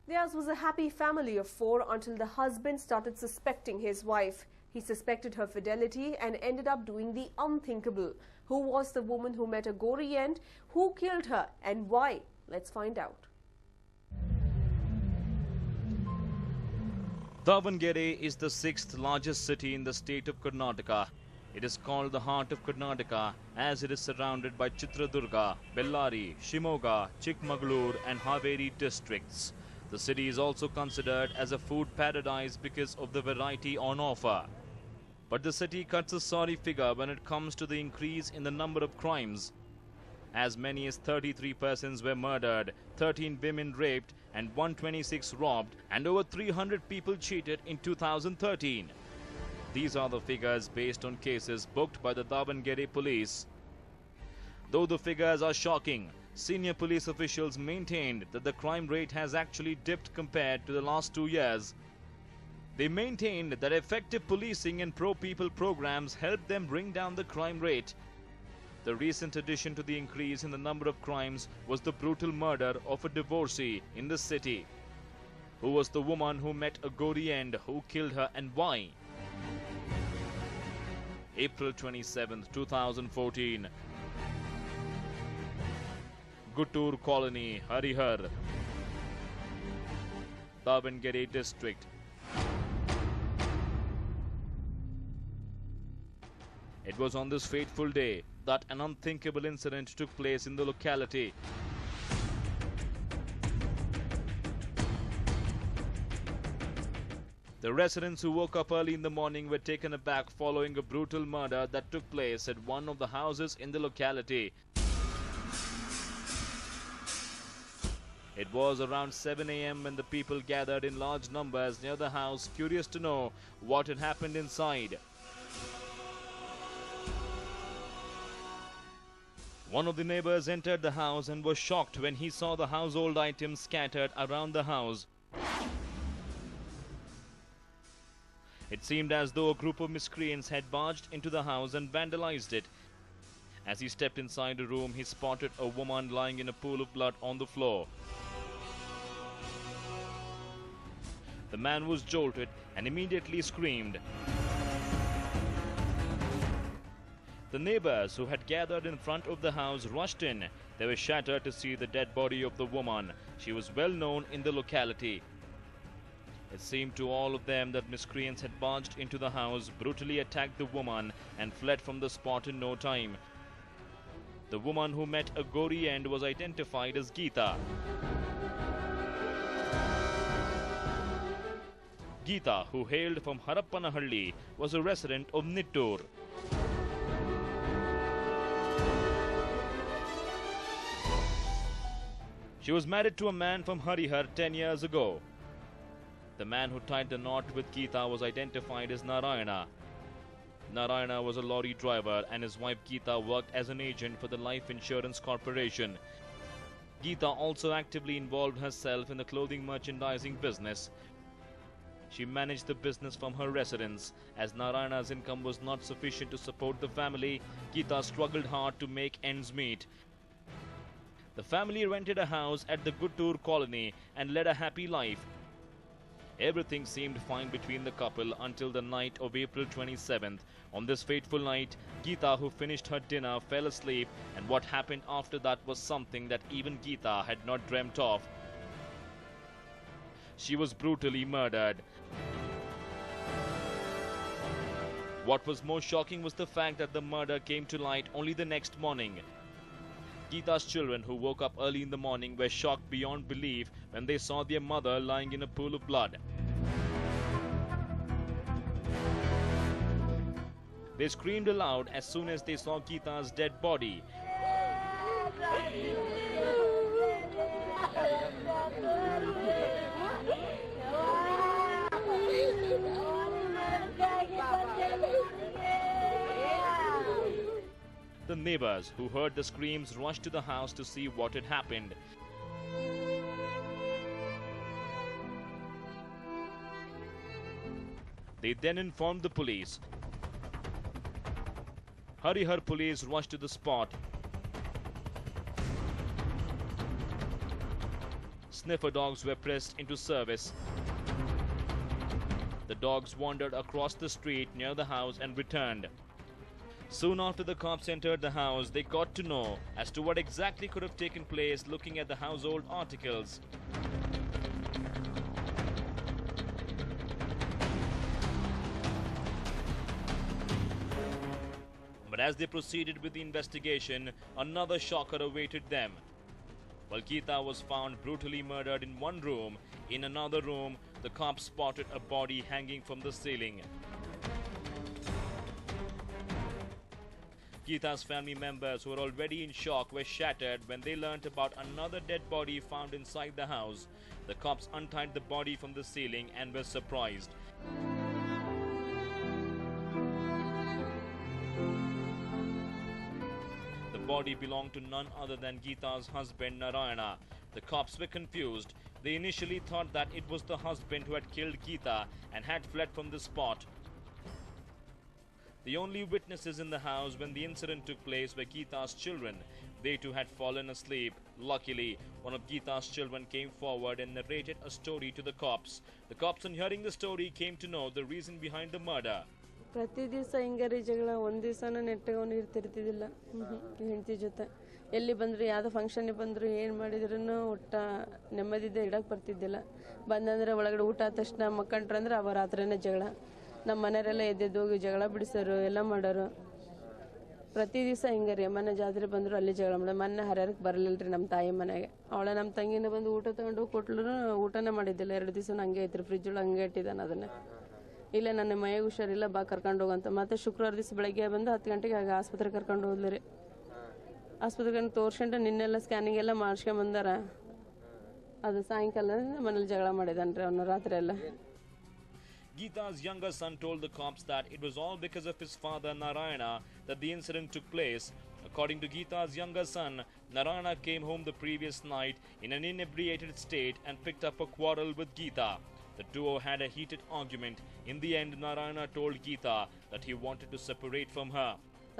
Theirs was a happy family of 4 until the husband started suspecting his wife. He suspected her fidelity and ended up doing the unthinkable. Who was the woman who met a gory end? Who killed her and why? Let's find out. Davangere is the 6th largest city in the state of Karnataka. It is called the heart of Karnataka as it is surrounded by Chitradurga, Bellary, Shimoga, Chikmagalur and Haveri districts. The city is also considered as a food paradise because of the variety on offer. But the city cuts a sorry figure when it comes to the increase in the number of crimes. As many as 33 persons were murdered, 13 women raped and 126 robbed, and over 300 people cheated in 2013. These are the figures based on cases booked by the Davangere police. Though the figures are shocking, senior police officials maintained that the crime rate has actually dipped compared to the last 2 years. They maintained that effective policing and pro-people programs helped them bring down the crime rate. The recent addition to the increase in the number of crimes was the brutal murder of a divorcee in the city. Who was the woman who met a gory end? Who killed her and why? April 27, 2014. Guttur Colony, Harihar, Davangere district. It was on this fateful day that an unthinkable incident took place in the locality. The residents who woke up early in the morning were taken aback following a brutal murder that took place at one of the houses in the locality. It was around 7 a.m. when the people gathered in large numbers near the house, curious to know what had happened inside. One of the neighbors entered the house and was shocked when he saw the household items scattered around the house. It seemed as though a group of miscreants had barged into the house and vandalized it. As he stepped inside the room, he spotted a woman lying in a pool of blood on the floor. The man was jolted and immediately screamed. The neighbors who had gathered in front of the house rushed in. They were shattered to see the dead body of the woman. She was well known in the locality. It seemed to all of them that miscreants had barged into the house, brutally attacked the woman and fled from the spot in no time. The woman who met a gory end was identified as Geeta. Geeta, who hailed from Harappanahalli, was a resident of Nittur. She was married to a man from Harihar 10 years ago. The man who tied the knot with Geeta was identified as Narayana. Narayana was a lorry driver and his wife Geeta worked as an agent for the Life Insurance Corporation. Geeta also actively involved herself in the clothing merchandising business. She managed the business from her residence. As Narayana's income was not sufficient to support the family, Geeta struggled hard to make ends meet. The family rented a house at the Guttur Colony and led a happy life. Everything seemed fine between the couple until the night of April 27th. On this fateful night, Geeta, who finished her dinner, fell asleep, and what happened after that was something that even Geeta had not dreamt of. She was brutally murdered. What was more shocking was the fact that the murder came to light only the next morning. Geeta's children, who woke up early in the morning, were shocked beyond belief when they saw their mother lying in a pool of blood. They screamed aloud as soon as they saw Geeta's dead body. The neighbors who heard the screams rushed to the house to see what had happened. They then informed the police. Harihar police rushed to the spot. sniffer dogs were pressed into service. The dogs wandered across the street near the house and returned. Soon after the cops entered the house, they got to know as to what exactly could have taken place looking at the household articles. But as they proceeded with the investigation, another shocker awaited them. While Geeta was found brutally murdered in one room, in another room, the cops spotted a body hanging from the ceiling. Geeta's family members, who were already in shock, were shattered when they learnt about another dead body found inside the house. The cops untied the body from the ceiling and were surprised. The body belonged to none other than Geeta's husband Narayana. The cops were confused. They initially thought that it was the husband who had killed Geeta and had fled from the spot. The only witnesses in the house when the incident took place were Geeta's children. They too had fallen asleep. Luckily, one of Geeta's children came forward and narrated a story to the cops. The cops, on hearing the story, came to know the reason behind the murder. ಪ್ರತಿ ದಿವಸ ಹಿಂಗಾರಿ ಜಗಳ ಒಂದು ದಿವಸನೂ ನೆಟ್ಟಗೆ ಅವನು ಇರ್ತಿರ್ತಿದ್ದಿಲ್ಲ ಹೆಂಡತಿ ಜೊತೆ ಎಲ್ಲಿ ಬಂದ್ರು ಯಾವುದೋ ಫಂಕ್ಷನ್ಗೆ ಬಂದರು ಏನು ಮಾಡಿದ್ರೂ ಒಟ್ಟ ನೆಮ್ಮದಿದ್ದೆ ಇಡಕ್ಕೆ ಬರ್ತಿದ್ದಿಲ್ಲ ಬಂದಂದ್ರೆ ಒಳಗಡೆ ಊಟ ಆದ ತಕ್ಷಣ ಮಕ್ಕಂಡ್ರಂದ್ರೆ ಅವ ರಾತ್ರಿನೇ ಜಗಳ ನಮ್ಮ ಮನೆಯವರೆಲ್ಲ ಎದ್ದೆದ್ದು ಹೋಗಿ ಜಗಳ ಬಿಡಿಸೋರು ಎಲ್ಲ ಮಾಡೋರು ಪ್ರತಿ ದಿವಸ ಹಿಂಗಾರಿ ಮನೆ ಜಾತ್ರೆ ಬಂದರು ಅಲ್ಲಿ ಜಗಳ ಮಾಡೋದು ಮೊನ್ನೆ ಹರಿಹರಕ್ಕೆ ಬರಲಿಲ್ಲ ರೀ ನಮ್ಮ ತಾಯಿ ಮನೆಗೆ ಅವಳ ನಮ್ಮ ತಂಗಿನ ಬಂದು ಊಟ ತಗೊಂಡು ಕೊಟ್ಲು ಊಟನೇ ಮಾಡಿದ್ದಿಲ್ಲ 2 ದಿವಸ ಹಂಗೆ ಐತ್ರಿ ಫ್ರಿಜ್ ಒಳಗೆ ಹಂಗೆ ಇಟ್ಟಿದ್ದಾನೆ ಅದನ್ನೇ ಇಲ್ಲ ನನ್ನ ಮೈಗೆ ಹುಷಾರಿಲ್ಲ ಬಾ ಕರ್ಕೊಂಡು ಹೋಗಂತ ಮತ್ತೆ ಶುಕ್ರವಾರ ದಿವಸ ಬೆಳಗ್ಗೆ ಬಂದು 10 ಗಂಟೆಗೆ ಆಗ ಆಸ್ಪತ್ರೆಗೆ ಕರ್ಕೊಂಡು ಹೋದ್ಲು ರೀ ಆಸ್ಪತ್ರೆಗೆ ತೋರ್ಸ್ಕೊಂಡು ನಿನ್ನೆಲ್ಲ ಸ್ಕ್ಯಾನಿಂಗ್ ಎಲ್ಲ ಮಾಡಿಸ್ಕೊಂಡ್ ಬಂದಾರ ಅದು ಸಾಯಂಕಾಲ ಮನೇಲಿ ಜಗಳ ಮಾಡಿದಾನ್ರಿ ಅವನು ರಾತ್ರಿ ಎಲ್ಲ Geeta's younger son told the cops that it was all because of his father Narayana that the incident took place. According to Geeta's younger son, Narayana came home the previous night in an inebriated state and picked up a quarrel with Geeta. The duo had a heated argument. In the end, Narayana told Geeta that he wanted to separate from her.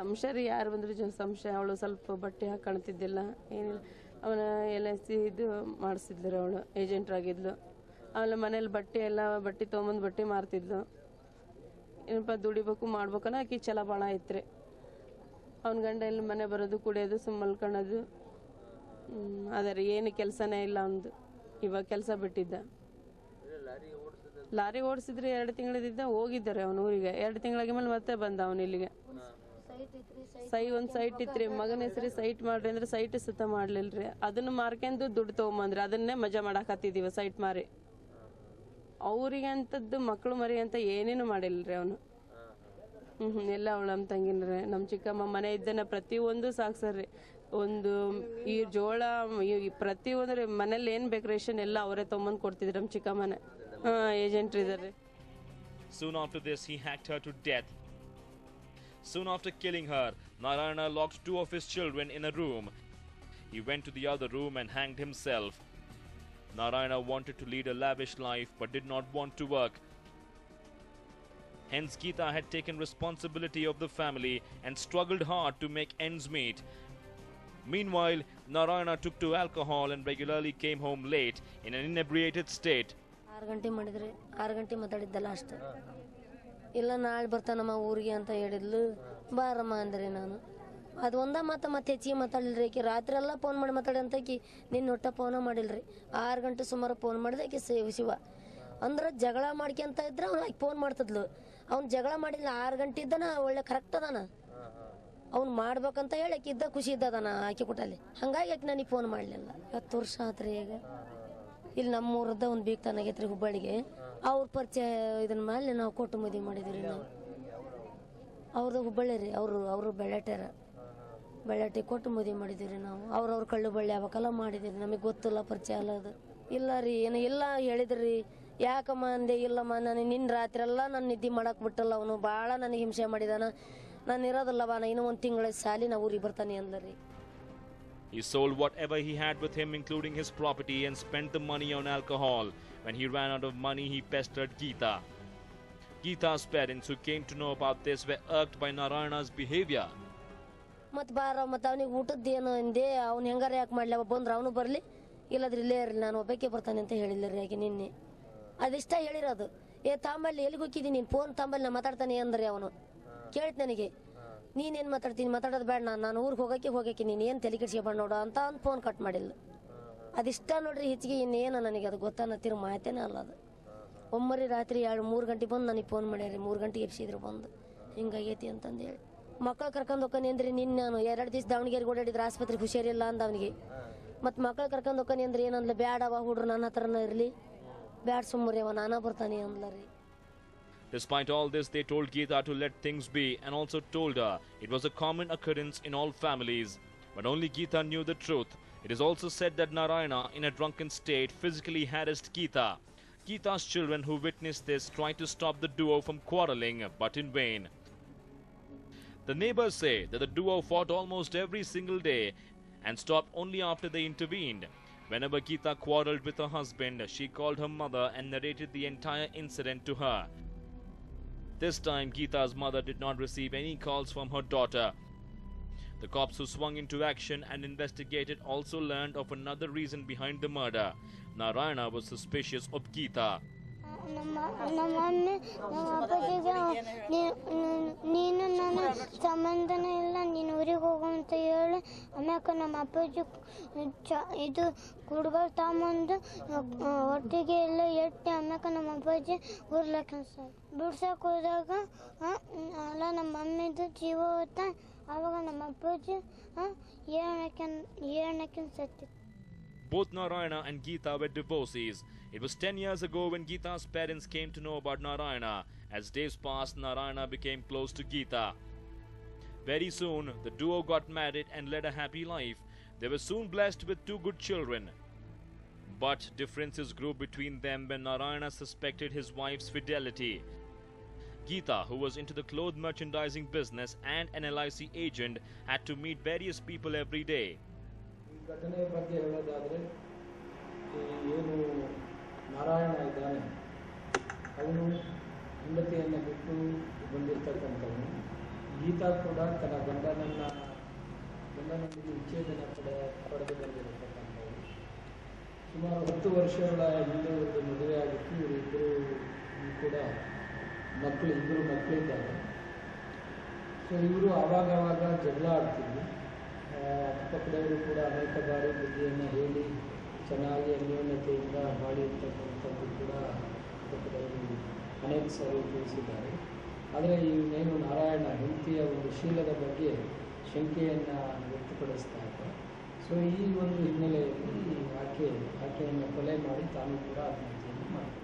ಸಂಶಯ ರೀ ಯಾರು ಬಂದ್ರು ಸಂಶಯ ಅವಳು ಸ್ವಲ್ಪ ಬಟ್ಟೆ ಹಾಕೊಳ್ತಿದ್ದಿಲ್ಲ ಏನಿಲ್ಲ ಅವನ LIC ಇದು ಮಾಡಿಸಿದ್ಲು ಅವಳು ಏಜೆಂಟ್ ಆಗಿದ್ಲು ಆಮೇಲೆ ಮನೇಲಿ ಬಟ್ಟೆ ತೊಗೊಂಬಂದು ಬಟ್ಟೆ ಮಾರ್ತಿದ್ಲು ಏನಪ್ಪ ದುಡಿಬೇಕು ಮಾಡ್ಬೇಕನ್ನ ಆಕಿ ಛಲ ಭಾಳ ಐತ್ರಿ ಅವನ ಗಂಡ ಇಲ್ಲಿ ಮನೆ ಬರೋದು ಕುಡಿಯೋದು ಸುಮ್ಮಲ್ಕೊಳ್ಳೋದು ಅದೇ ರೀ ಏನು ಕೆಲಸನೇ ಇಲ್ಲ ಅವನದು ಇವಾಗ ಕೆಲಸ ಬಿಟ್ಟಿದ್ದ ಲಾರಿ ಓಡಿಸಿದ್ರೆ 2 ತಿಂಗಳಿದ್ದ ಹೋಗಿದ್ದಾರೆ ಅವನ ಊರಿಗೆ 2 ತಿಂಗಳಾಗಿ ಮೇಲೆ ಮತ್ತೆ ಬಂದ ಅವನು ಇಲ್ಲಿಗೆ ಒಂದು ಸೈಟ್ ಇತ್ರಿ ಮಗನ ಹೆಸರಿ ಸೈಟ್ ಮಾಡ್ರಿ ಅಂದ್ರೆ ಸೈಟ್ ಸುತ್ತ ಮಾಡ್ಲಿಲ್ರಿ ಅದನ್ನ ಮಾರ್ಕೊಂಡು ದುಡ್ಡು ತಗೊಂಬಂದ್ರಿ ಅದನ್ನೇ ಮಜಾ ಮಾಡಾಕತ್ತಿದೀವ ಸೈಟ್ ಮಾರಿ ಅವ್ರಿಗೆ ಅಂತದ್ದು ಮಕ್ಕಳು ಮರಿ ಅಂತ ಏನೇನು ಮಾಡಿಲ್ರಿ ಅವನು ಎಲ್ಲ ಅವಳು ನಮ್ಮ ತಂಗಿನ್ರಿ ನಮ್ಮ ಚಿಕ್ಕಮ್ಮ ಮನೆ ಇದ್ದನ ಪ್ರತಿಯೊಂದು ಸಾಕ್ಸರ್ರಿ ಒಂದು ಈ ಜೋಳ ಪ್ರತಿಯೊಂದ್ರಿ ಮನೇಲಿ ಏನ್ ಬೇಕು ರೇಷನ್ ಎಲ್ಲ ಅವರೇ ತೊಗೊಂಬಂದು ಕೊಡ್ತಿದ್ರು ನಮ್ಮ ಚಿಕ್ಕಮ್ಮನೆ ಏಜೆಂಟ್ ಇದಾರೆ. Soon after this, he hacked her to death. Soon after killing her, Narayana locked 2 of his children in a room. He went to the other room and hanged himself. Narayana wanted to lead a lavish life but did not want to work. Hence, Geeta had taken responsibility of the family and struggled hard to make ends meet. Meanwhile, Narayana took to alcohol and regularly came home late in an inebriated state. 6 ಗಂಟೆ ಮಾಡಿದ್ರಿ 6 ಗಂಟೆ ಮಾತಾಡಿದ್ದ last ಇಲ್ಲ ನಾಳೆ ಬರ್ತಾನಮ್ಮ ಊರಿಗೆ ಅಂತ ಹೇಳಿದ್ಲು ಬಾರಮ್ಮ ಅಂದ್ರಿ ನಾನು ಅದು ಒಂದ ಮತ್ತೆ ಹೆಚ್ಚಿಗೆ ಮಾತಾಡಿಲ್ರಿ ಆಕಿ ರಾತ್ರಿ ಎಲ್ಲ ಫೋನ್ ಮಾಡಿ ಮಾತಾಡಿ ಅಂತ ಆಕಿ ನಿನ್ನ ಒಟ್ಟ ಫೋನ ಮಾಡಿಲ್ರಿ 6 ಗಂಟೆ ಸುಮಾರು ಫೋನ್ ಮಾಡಿದೆ ಆಕಿ ಶಿವ ಅಂದ್ರೆ ಜಗಳ ಮಾಡ್ಕೊಂತ ಇದ್ರೆ ಅವ್ನು ಆಕಿ ಫೋನ್ ಮಾಡ್ತಿದ್ಲು ಅವ್ನು ಜಗಳ ಮಾಡಿಲ್ಲ 6 ಗಂಟೆ ಇದ್ದಾನ ಒಳ್ಳೆ ಕರೆಕ್ಟ್ ಅದಾನ ಅವ್ನು ಮಾಡ್ಬೇಕಂತ ಹೇಳಿ ಆಕಿ ಇದ್ದ ಖುಷಿ ಇದ್ದದಾನ ಆಕಿ ಕೊಟ್ಟಲ್ಲಿ ಹಂಗಾಗಿ ಆಕಿ ನನಗೆ ಫೋನ್ ಮಾಡಲಿಲ್ಲ 10 ವರ್ಷ ಆತ್ರಿ ಈಗ ಇಲ್ಲಿ ನಮ್ಮೂರದ ಒಂದು ಬೀಗ್ ತನಾಗೈತ್ರಿ ಹುಬ್ಬಳ್ಳಿಗೆ ಅವ್ರ ಪರಿಚಯ ಇದನ್ನ ಮೇಲೆ ನಾವು ಕೊಟ್ಟು ಮದುವೆ ಮಾಡಿದ್ರಿ ನಾವು ಅವ್ರದ್ದು ಹುಬ್ಬಳ್ಳಿ ರೀ ಅವರು ಬೆಳ್ಳಾಟೆ ಕೊಟ್ಟು ಮದುವೆ ಮಾಡಿದಿರಿ ನಾವು ಅವ್ರವ್ರ ಕಳ್ಳು ಬಳ್ಳಿ ಯಾವಕ್ಕೆಲ್ಲ ಮಾಡಿದಿರಿ ನಮಗೆ ಗೊತ್ತಿಲ್ಲ ಪರಿಚಯ ಅಲ್ಲ ಅದು ಇಲ್ಲ ರೀ ಏನು ಇಲ್ಲ ಹೇಳಿದ್ರಿ ಯಾಕಮ್ಮ ಅಂದೆ ಇಲ್ಲಮ್ಮ ನಾನು ನಿನ್ನ ರಾತ್ರಿ ಎಲ್ಲ ನಾನು ನಿದ್ದೆ ಮಾಡಕ್ಕೆ ಬಿಟ್ಟಲ್ಲ ಅವನು ಭಾಳ ನನಗೆ ಹಿಂಸೆ ಮಾಡಿದಾನ ನಾನು ಇರೋದಿಲ್ಲವ ನಾ ಇನ್ನೂ 1 ತಿಂಗಳ ಸಾಲಿ ನಾ ಊರಿಗೆ ಬರ್ತಾನೆ ಅಂದ್ರಿ. He sold whatever he had with him, including his property, and spent the money on alcohol. When he ran out of money, he pestered Geeta. Geeta's parents, who came to know about this, were irked by Narayana's behavior. ಮತ್ತೆ ಅವನಿಗೆ ಊಟದ್ದೇನು ಅಂದೆ ಅವ್ನು ಹೆಂಗಾರ ಯಾಕೆ ಮಾಡ್ಲಿ ಬಂದ್ರೆ ಅವನು ಬರಲಿ ಇಲ್ಲದ್ರೆ ಇಲ್ಲೇ ಇರಲಿ ನಾನು ಒಬ್ಬಕ್ಕೆ ಬರ್ತಾನೆ ಅಂತ ಹೇಳಿಲ್ಲ ರೀ ಆಕೆ ನಿನ್ನೆ ಅದಿಷ್ಟ ಹೇಳಿರೋದು ತಾಂಬಲ್ಲಿ ಎಲ್ಲಿಗೆ ಹೋಗಿದ್ದೀನಿ ನೀನು ಫೋನ್ ತಾಂಬಲ್ಲಿ ನಾ ಮಾತಾಡ್ತಾನೆ ಅಂದ್ರೆ ಅವನು ಕೇಳಿದ್ ನನಗೆ ನೀನೇನು ಮಾತಾಡ್ತೀನಿ ಮಾತಾಡೋದು ಬೇಡ ನಾನು ಊರಿಗೆ ಹೋಗಕ್ಕೆ ನೀನು ಏನು ತಲೆ ಕೆಡಿಸ್ಕೊಬೇಡ ನೋಡು ಅಂತ ಒಂದು ಫೋನ್ ಕಟ್ ಮಾಡಿಲ್ಲ ಅದಿಷ್ಟ ನೋಡ್ರಿ ಹೆಚ್ಚಿಗೆ ಇನ್ನೇನು ನನಗೆ ಅದು ಗೊತ್ತಾನತ್ತಿರೋ ಮಾತೇನೇ ಅಲ್ಲ ಅದು ಒಮ್ಮರಿ ರಾತ್ರಿ 2-3 ಗಂಟೆ ಬಂದು ನನಗೆ ಫೋನ್ ಮಾಡ್ಯಾರಿ 3 ಗಂಟೆಗೆ ಎಬ್ಸಿದ್ರು ಬಂದು ಹಿಂಗಾಗೈತಿ ಅಂತಂದೇಳಿ ಮಕ್ಕಳು ಕರ್ಕೊಂಡು ಹೋಗ್ತಾನೆ ಅಂದ್ರೆ ನಿನ್ನೆ ನಾನು 2 ದಿವಸ ದಾವಣಗೆರೆಗೆ ಓಡಾಡಿದ್ರೆ ಆಸ್ಪತ್ರೆಗೆ ಹುಷಾರಿಲ್ಲ ಅಂದ ಅವನಿಗೆ ಮತ್ತು ಮಕ್ಕಳು ಕರ್ಕೊಂಡು ಹೋಗ್ತಾನೆ ಅಂದ್ರೆ ಏನಂದ್ಲ ಬ್ಯಾಡವ ಹುಡ್ರು ನನ್ನ ಹತ್ರನ ಇರಲಿ ಬ್ಯಾಡ ಸುಮ್ಮರಿ ಅವ ನಾನಾ ಬರ್ತಾನೆ ಅಂದ್ಲ ರೀ. Despite all this, they told Geeta to let things be and also told her it was a common occurrence in all families. But only Geeta knew the truth. It is also said that Narayana, in a drunken state, physically harassed Geeta. Geeta's children who witnessed this tried to stop the duo from quarreling, but in vain. The neighbors say that the duo fought almost every single day and stopped only after they intervened. Whenever Geeta quarreled with her husband, she called her mother and narrated the entire incident to her. This time, Geeta's mother did not receive any calls from her daughter. The cops who swung into action and investigated also learned of another reason behind the murder. Narayana was suspicious of Geeta. ನೀನು ನನ್ನ ಸಂಬಂಧನೇ ಇಲ್ಲ ನೀನು ಊರಿಗೆ ಹೋಗು ಅಂತ ಹೇಳಿ ಆಮ್ಯಾಕ ನಮ್ಮ ಅಪ್ಪಾಜಿ ಇದು ಕುಡ್ಗಳು ತಗೊಂಬಂದು ಒಟ್ಟಿಗೆ ಎಲ್ಲ ಎಟ್ಟಿ ಆಮ್ಯಾಕ ನಮ್ಮ ಅಪ್ಪಾಜಿ ಊರ್ಲಕ್ಕ ಬಿಡ್ಸಕ್ಕೆ ಹೋದಾಗ ಅಲ್ಲ ನಮ್ಮ ಮಮ್ಮಿದು ಜೀವ ಹೋತ ಆವಾಗ ನಮ್ಮ ಅಪ್ಪಾಜಿ ಏನಕ್ಕೆ ಸತ್ತಿ. Both Narayana and Geeta were divorcees. It was 10 years ago when Geeta's parents came to know about Narayana. As days passed, Narayana became close to Geeta. Very soon, the duo got married and led a happy life. They were soon blessed with 2 good children. But differences grew between them when Narayana suspected his wife's fidelity. Geeta, who was into the clothes merchandising business and an LIC agent, had to meet various people every day. ಘಟನೆಯ ಬಗ್ಗೆ ಹೇಳೋದಾದರೆ ಏನು ನಾರಾಯಣ ಇದ್ದಾನೆ ಅವನು ಹೆಂಡತಿಯನ್ನು ಬಿಟ್ಟು ಬಂದಿರತಕ್ಕಂಥವನು. ಗೀತಾ ಕೂಡ ತನ್ನ ಗಂಡನೊಂದಿಗೆ ವಿಚ್ಛೇದನ ಪಡೆದು ಬಂದಿರತಕ್ಕಂಥವನು. ಸುಮಾರು 10 ವರ್ಷಗಳ ಹಿಂದೆ ಒಂದು ಮದುವೆ ಆಗಿತ್ತು. ಇವರಿಬ್ಬರು ಕೂಡ ಇಬ್ಬರು ಮಕ್ಕಳಿದ್ದಾರೆ. ಸೊ ಇವರು ಆವಾಗವಾಗ ಜಗಳ ಆಡ್ತಿದ್ರು. ಅಕ್ಕಪಕ್ಕದವರು ಕೂಡ ಅನೇಕ ಬಾರಿ ಬುದ್ಧಿಯನ್ನು ಹೇಳಿ ಚೆನ್ನಾಗಿ ಅನ್ಯೋನ್ಯತೆಯಿಂದ ಬಾಳಿರ್ತಕ್ಕಂಥದ್ದು ಕೂಡ ಅಕ್ಕಪಕ್ಕದವರು ಅನೇಕ ಸಾರಿ ತಿಳಿಸಿದ್ದಾರೆ. ಆದರೆ ಇವನೇನು ನಾರಾಯಣ ಹೆಂಡತಿಯ ಒಂದು ಶೀಲದ ಬಗ್ಗೆ ಶಂಕೆಯನ್ನು ವ್ಯಕ್ತಪಡಿಸ್ತಾ ಇದ್ದ. ಸೊ ಈ ಒಂದು ಹಿನ್ನೆಲೆಯಲ್ಲಿ ಆಕೆಯನ್ನು ಕೊಲೆ ಮಾಡಿ ತಾನು ಕೂಡ ಆತ್ಮಹತ್ಯೆಯನ್ನು ಮಾಡಿದ.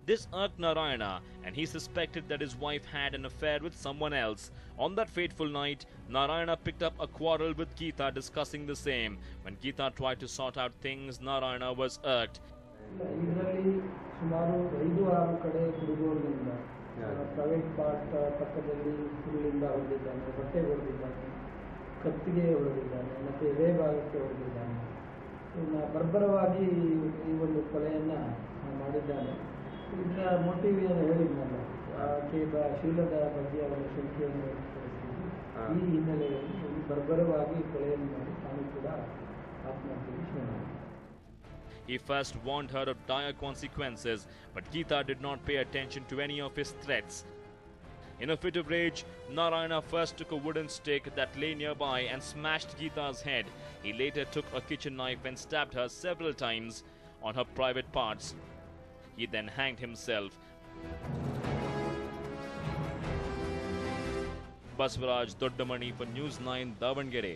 This irked Narayana, and he suspected that his wife had an affair with someone else. On that fateful night, Narayana picked up a quarrel with Geeta discussing the same. When Geeta tried to sort out things, Narayana was irked. ಇದರಲ್ಲಿ ಸುಮಾರು 5-6 ಕಡೆ ಹುಡುಗರಿಂದ private part ಪಕ್ಕದಲ್ಲಿ ಹುರುಳಿಂದ ಹೊಡೆದಿದ್ದಾನೆ, ಬಟ್ಟೆ ಹೊಡೆದಿದ್ದಾನೆ, ಕತ್ತಿಗೆ ಹೊಡೆದಿದ್ದಾನೆ, ಮತ್ತು ಎದೆ ಭಾಗಕ್ಕೆ ಹೊಡೆದಿದ್ದಾನೆ. ಬರ್ಬರವಾಗಿ ಈ ಒಂದು ಕೊಲೆಯನ್ನು ಮಾಡಿದ್ದಾನೆ. ಇದರ ಮೋಟಿವ್ ಏನು ಹೇಳಿದ್ನಲ್ಲ, ಆಕೆ ಶೀಲದ ಬಗ್ಗೆ ಅವರ ಶಂಕೆಯನ್ನು ವ್ಯಕ್ತಪಡಿಸಿದ್ದು. ಈ ಹಿನ್ನೆಲೆಯಲ್ಲಿ ಬರ್ಬರವಾಗಿ ಕೊಲೆಯನ್ನು ಮಾಡಿ ತಾನು ಕೂಡ ಆತ್ಮಹತ್ಯೆಗೆ ಶರಣಾಗಿದೆ. He first warned her of dire consequences, but Geeta did not pay attention to any of his threats. In a fit of rage, Narayana first took a wooden stick that lay nearby and smashed Geeta's head. He later took a kitchen knife and stabbed her several times on her private parts. He then hanged himself. Baswaraj Doddamani for News9, Davangere.